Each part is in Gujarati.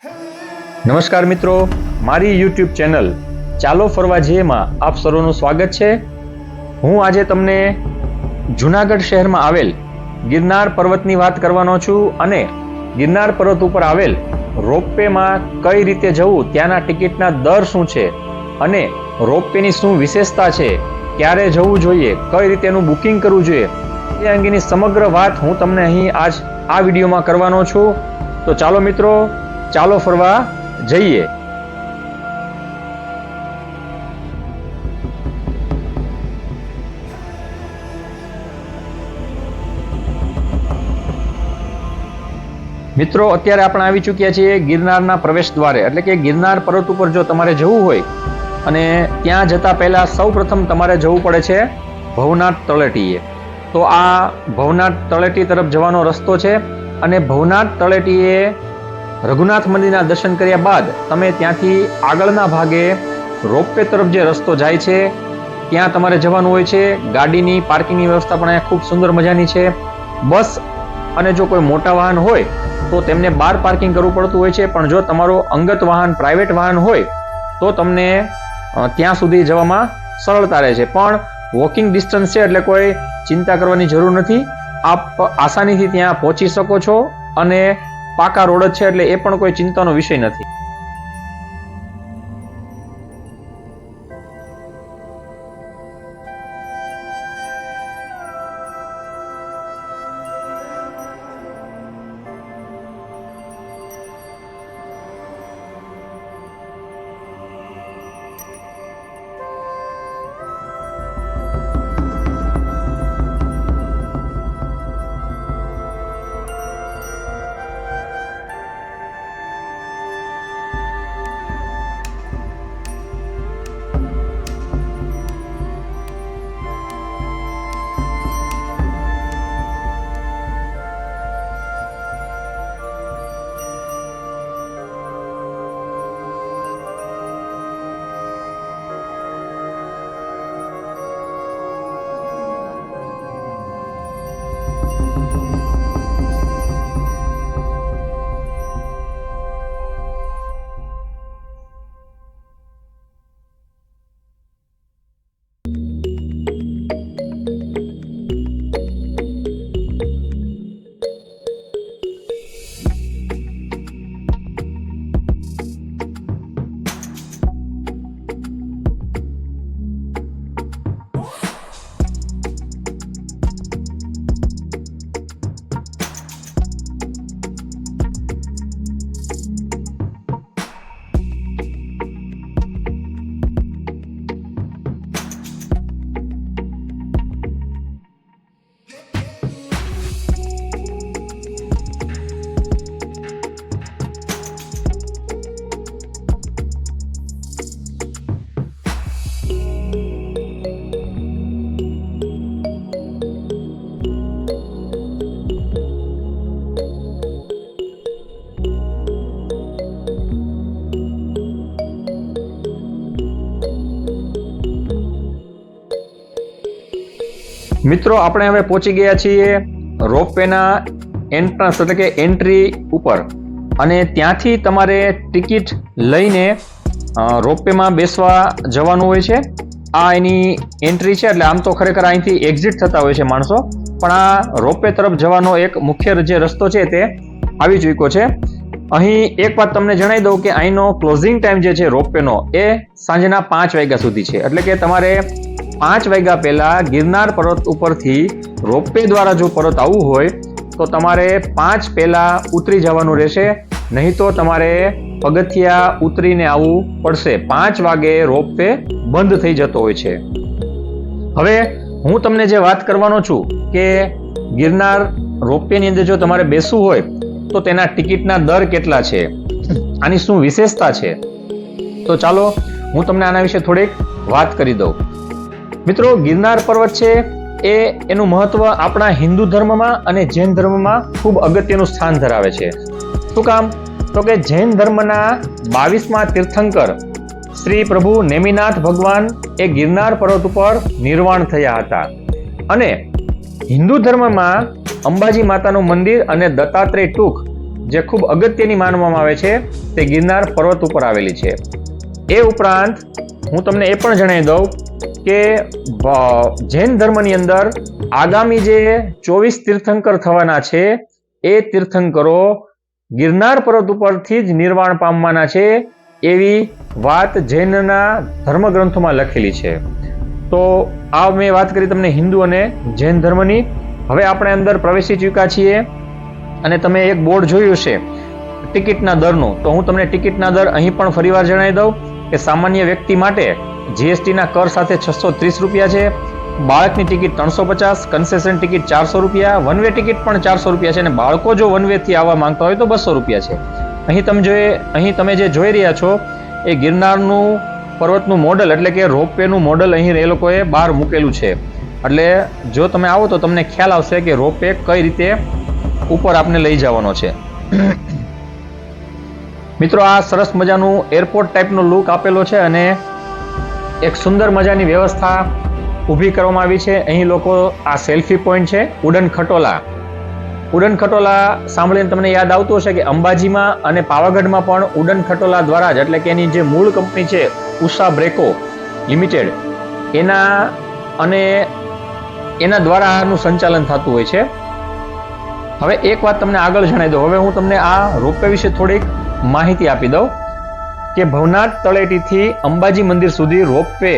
નમસ્કાર મિત્રો, મારી યુટ્યુબ ચેનલ ચાલો ફરવા જઈએમાં આપ સર્વનું સ્વાગત છે। હું આજે તમને જૂનાગઢ શહેરમાં આવેલ ગિરનાર પર્વતની વાત કરવાનો છું અને ગિરનાર પર્વત ઉપર આવેલ રોપવેમાં કઈ રીતે જવું, ત્યાંના ટિકિટના દર શું છે અને રોપવેની શું વિશેષતા છે, ક્યારે જવું જોઈએ, કઈ રીતે એનું બુકિંગ કરવું જોઈએ, એ અંગેની સમગ્ર વાત હું તમને અહીં આજ આ વિડીયોમાં કરવાનો છું। તો ચાલો મિત્રો, ચાલો ફરવા જઈએ। મિત્રો, અત્યારે આપણે આવી ચૂક્યા છીએ ગિરનારના પ્રવેશ દ્વારે, એટલે કે ગિરનાર પર્વત ઉપર જો તમારે જવું હોય અને ત્યાં જતા પહેલા સૌપ્રથમ તમારે જવું પડે છે ભવનાથ તળેટીએ। તો આ ભવનાથ તળેટી તરફ જવાનો રસ્તો છે અને ભવનાથ તળેટીએ રઘુનાથ મંદિરના દર્શન કર્યા બાદ તમે ત્યાંથી આગળના ભાગે રોપવે તરફ જે રસ્તો જાય છે ત્યાં તમારે જવાનું હોય છે। ગાડીની પાર્કિંગની વ્યવસ્થા પણ અહીંયા ખૂબ સુંદર મજાની છે। બસ અને જો કોઈ મોટા વાહન હોય તો તેમને બહાર પાર્કિંગ કરવું પડતું હોય છે, પણ જો તમારો અંગત વાહન, પ્રાઇવેટ વાહન હોય તો તમને ત્યાં સુધી જવામાં સરળતા રહે છે। પણ વોકિંગ ડિસ્ટન્સ છે એટલે કોઈ ચિંતા કરવાની જરૂર નથી, આપ આસાનીથી ત્યાં પહોંચી શકો છો અને પાકા રોડ જ છે એટલે એ પણ કોઈ ચિંતાનો વિષય નથી। મિત્રો, આપણે હવે પહોંચી ગયા છીએ રોપવેના એન્ટ્રન્સ એટલે કે એન્ટ્રી ઉપર અને ત્યાંથી તમારે ટિકિટ લઈને રોપવેમાં બેસવા જવાનું હોય છે। આ એની એન્ટ્રી છે, એટલે આમ તો ખરેખર અહીંથી એક્ઝિટ થતા હોય છે માણસો, પણ આ રોપવે તરફ જવાનો એક મુખ્ય જે રસ્તો છે તે આવી ચૂક્યો છે। અહીં એક વાત તમને જણાવી દઉં કે અહીંનો ક્લોઝિંગ ટાઈમ જે છે રોપવેનો એ સાંજના 5 વાગ્યા સુધી છે, એટલે કે તમારે 5 વાગ્યા પહેલા ગિરનાર પર્વત ઉપરથી રોપવે દ્વારા જો પર્વત આવવું હોય તો તમારે 5 પહેલા ઉતરી જવાનું રહેશે, નહીં તો તમારે પગથિયા ઉતરીને આવવું પડશે। 5 વાગે રોપવે બંધ થઈ જતો હોય છે। હવે હું તમને જે વાત કરવાનો છું કે ગિરનાર રોપવેની અંદર જો તમારે બેસવું હોય તો તેના ટિકિટના દર કેટલા છે, આની શું વિશેષતા છે, તો ચાલો હું તમને આના વિશે થોડીક વાત કરી દઉં। મિત્રો, ગિરનાર પર્વત છે એ એનું મહત્વ આપણા હિન્દુ ધર્મમાં અને જૈન ધર્મમાં ખૂબ અગત્યનું સ્થાન ધરાવે છે। શું કામ? તો કે જૈન ધર્મના 22મા તીર્થંકર શ્રી પ્રભુ નેમિનાથ ભગવાન એ ગિરનાર પર્વત ઉપર નિર્વાણ થયા હતા અને હિન્દુ ધર્મમાં અંબાજી માતાનું મંદિર અને દત્તાત્રેય ટૂંક જે ખૂબ અગત્યની માનવામાં આવે છે તે ગિરનાર પર્વત ઉપર આવેલી છે. એ ઉપરાંત હું તમને એ પણ જણાવી દઉં કે જૈન ધર્મની અંદર આગામી જે 24 તીર્થંકર થવાના છે એ તીર્થંકરો ગિરનાર પર્વત ઉપરથી જ નિર્વાણ પામવાના છે એવી વાત જૈનના ધર્મગ્રંથોમાં લખેલી છે. તો આ મેં વાત કરી તમને હિન્દુ અને જૈન ધર્મની. હવે આપણે અંદર પ્રવેશી ચૂક્યા છીએ અને તમે એક બોર્ડ જોયું છે ટિકિટના દરનું. તો હું તમને ટિકિટના દર અહીં પણ ફરીવાર જણાવી દઉં કે સામાન્ય વ્યક્તિ માટે જીએસટીના કર સાથે 630 રૂપિયા છે, બાળકની ટિકિટ 350, કન્સેશન ટિકિટ 400 રૂપિયા, વન વે ટિકિટ પણ 400 રૂપિયા છે અને બાળકો જો વન વે થી આવવા માંગતા હોય તો 200 રૂપિયા છે. અહીં તમે જે જોઈ રહ્યા છો એ ગિરનારનું પર્વતનું મોડલ એટલે કે રોપવેનું મોડલ અહીં એ લોકોએ બહાર મૂકેલું છે. એટલે જો તમે આવો તો તમને ખ્યાલ આવશે કે રોપવે કઈ રીતે ઉપર આપને લઈ જવાનો છે. મિત્રો, આ સરસ મજાનું એરપોર્ટ ટાઈપનો લુક આપેલો છે અને એક સુંદર મજાની વ્યવસ્થા ઊભી કરવામાં આવી છે. અહીં લોકો આ સેલ્ફી પોઈન્ટ છે ઉડન ખટોલા. ઉડન ખટોલા સાંભળીને તમને યાદ આવતું હશે કે અંબાજીમાં અને પાવાગઢમાં પણ ઉડન ખટોલા દ્વારા જ એટલે કે એની જે મૂળ કંપની છે ઉષા બ્રેકો લિમિટેડ એના દ્વારા આનું સંચાલન થતું હોય છે. હવે એક વાત તમને આગળ જણાવી દઉં. હવે હું તમને આ રોપવે વિશે થોડીક માહિતી આપી દઉં કે ભવનાથ તળેટીથી અંબાજી મંદિર સુધી રોપવે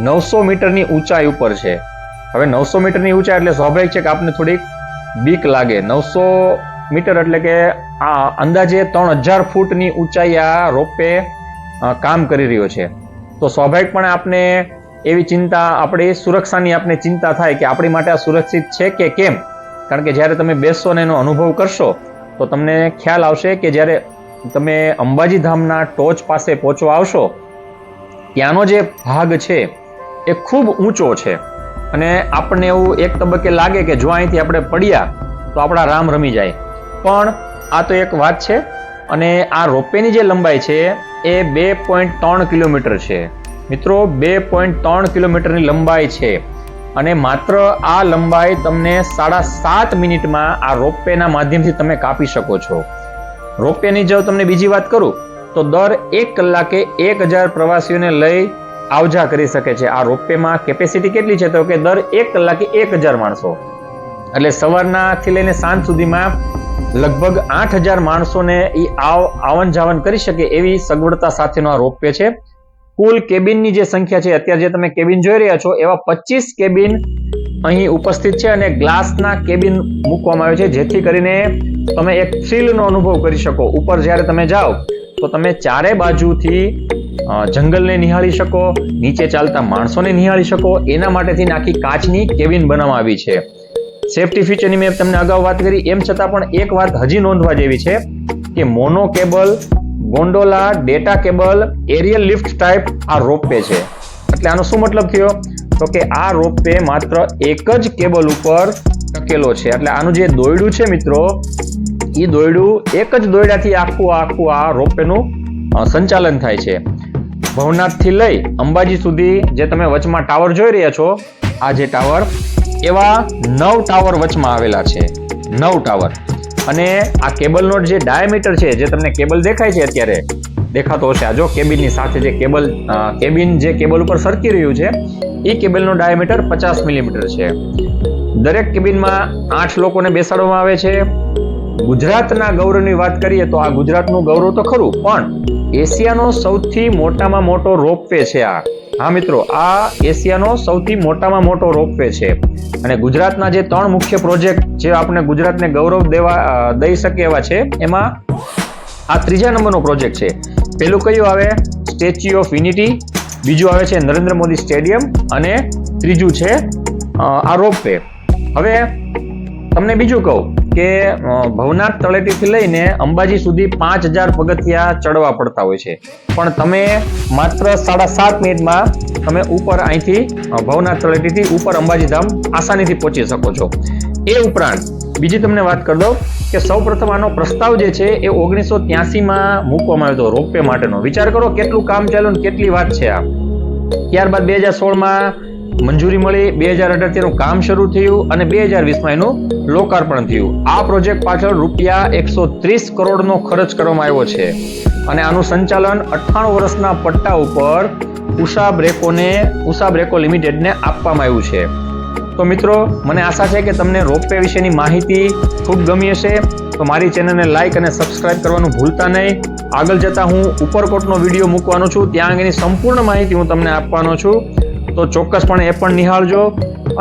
900 મીટરની ઊંચાઈ ઉપર છે. હવે 900 મીટરની ઊંચાઈ એટલે સ્વાભાવિક છે કે આપને થોડીક બીક લાગે. 900 મીટર એટલે કે આ અંદાજે 3000 ફૂટની ઊંચાઈ આ રોપવે કામ કરી રહ્યો છે. તો સ્વાભાવિકપણે આપને એવી ચિંતા, આપણી સુરક્ષાની આપને ચિંતા થાય કે આપણી માટે આ સુરક્ષિત છે કે કેમ. કારણ કે જ્યારે તમે બેસશો અને એનો અનુભવ કરશો તો તમને ખ્યાલ આવશે કે જ્યારે તમે અંબાજી ધામના ટોચ પાસે પહોંચવા આવશો ત્યાંનો જે ભાગ છે એ ખૂબ ઊંચો છે અને આપણને એવું એક તબક્કે લાગે કે જો અહીંથી આપણે પડ્યા તો આપણા રામ રમી જાય. પણ આ તો એક વાત છે. અને આ રોપવેની જે લંબાઈ છે એ 2.3 કિલોમીટર છે. મિત્રો, 2.3 કિલોમીટરની લંબાઈ છે અને માત્ર આ લંબાઈ તમને 7.5 મિનિટમાં આ રોપવેના માધ્યમથી તમે કાપી શકો છો. રોપવેની જો તમને બીજી વાત કરું તો દર 1 કલાકે 1000 પ્રવાસીઓને લઈ આવજા કરી શકે છે. આ રોપવેમાં કેપેસિટી કેટલી છે તો કે દર 1 કલાકે 1000 માણસો, એટલે સવારનાથી લઈને સાંજ સુધીમાં લગભગ 8000 માણસોને આવન જાવન કરી શકે એવી સગવડતા સાથેનો આ રોપવે છે. કુલ કેબિનની જે સંખ્યા છે, અત્યારે જે તમે કેબિન જોઈ રહ્યા છો એવા 25 કેબિન અહીં ઉપસ્થિત છે અને ગ્લાસના કેબિન મૂકવામાં આવે છે જેથી કરીને તમે એક થ્રિલનો અનુભવ કરી શકો. ઉપર જ્યારે તમે જાઓ તો તમે ચારે બાજુથી જંગલને નિહાળી શકો, નીચે ચાલતા માણસોને નિહાળી શકો. એના માટેથી આખી કાચની કેબિન બનાવવામાં આવી છે. સેફટી ફીચરની મેં તમને અગાઉ વાત કરી, એમ છતાં પણ એક વાત હજી નોંધવા જેવી છે કે mono cable, gondola, data cable, aerial lift type આ રોપવે છે. એટલે આનો શું મતલબ થયો તો કે આ રોપવે માત્ર એક જ કેબલ ઉપર ટકેલો છે. એટલે આનું જે દોરડું છે મિત્રો, એ દોરડું એક જ દોરડાથી આખું આ રોપવેનું સંચાલન થાય છે. ભવનાથથી લઈ અંબાજી સુધી જે તમે વચમાં ટાવર જોઈ રહ્યા છો, આ જે ટાવર, એવા 9 ટાવર વચમાં આવેલા છે. 9 ટાવર. અને આ કેબલનો જે ડાયામીટર છે, જે તમને કેબલ દેખાય છે અત્યારે, દેખાતો હશે આ જો કેબિનની સાથે જે કેબિન જે કેબલ ઉપર સરકી રહ્યું છે એ કેબલનો ડાયામીટર 50 મિલીમીટર છે. દરેક કેબિનમાં 8 લોકોને બેસાડવામાં આવે છે. ગુજરાતના ગૌરવની વાત કરીએ તો આ ગુજરાતનું ગૌરવ તો ખરું, પણ એશિયાનો સૌથી મોટામાં મોટો રોપવે છે આ. હા મિત્રો, આ એશિયાનો સૌથી મોટામાં મોટો રોપવે છે. અને ગુજરાતના જે 3 મુખ્ય પ્રોજેક્ટ જે આપણે ગુજરાતને ગૌરવ દઈ શકે એવા છે, એમાં આ 3જા નંબરનો પ્રોજેક્ટ છે. પેલું કયું આવે? Statue of unity. બીજું આવે છે નરેન્દ્ર મોદી સ્ટેડિયમ અને ત્રીજું છે આ રોપવે. હવે તમને બીજું કહું કે ભવનાથ તળેટીથી લઈને અંબાજી સુધી 5000 પગથિયા ચડવા પડતા હોય છે, પણ તમે માત્ર 7.5 મિનિટમાં તમે ઉપર અહીંથી ભવનાથ તળેટીથી ઉપર અંબાજી ધામ આસાનીથી પહોંચી શકો છો. એ ઉપરાંત બીજી તમને વાત કરી દઉં કે સૌપ્રથમ આનો પ્રસ્તાવ જે છે એ 1983માં મૂકવામાં આવ્યો હતો રોપવે માટેનો. વિચાર કરો કેટલું કામ ચાલ્યું ને કેટલી વાત છે આ. ત્યારબાદ 2016માં મંજૂરી મળી, 2018 એનું કામ શરૂ થયું અને 2020માં એનું લોકાર્પણ થયું. આ પ્રોજેક્ટ પાછળ રૂપિયા 130 કરોડનો ખર્ચ કરવામાં આવ્યો છે અને આનું સંચાલન 98 વર્ષના પટ્ટા ઉપર ઉષા બ્રેકો લિમિટેડને આપવામાં આવ્યું છે. તો મિત્રો, મને આશા છે કે તમને રોપવે વિશેની માહિતી ખૂબ ગમી હશે. તો મારી ચેનલને લાઇક અને સબસ્ક્રાઇબ કરવાનું ભૂલતા નહીં. આગળ જતા હું ઉપરકોટનો વિડીયો મૂકવાનો છું, ત્યાં અંગેની સંપૂર્ણ માહિતી હું તમને આપવાનો છું. તો ચોક્કસપણે એ પણ નિહાળજો.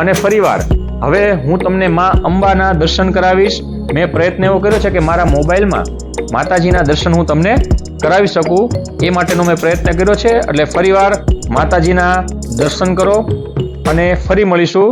અને ફરીવાર હવે હું તમને માં અંબાના દર્શન કરાવીશ. મેં પ્રયત્ન એવો કર્યો છે કે મારા મોબાઈલમાં માતાજીના દર્શન હું તમને કરાવી શકું, એ માટેનો મેં પ્રયત્ન કર્યો છે. એટલે ફરીવાર માતાજીના દર્શન કરો અને ફરી મળીશું.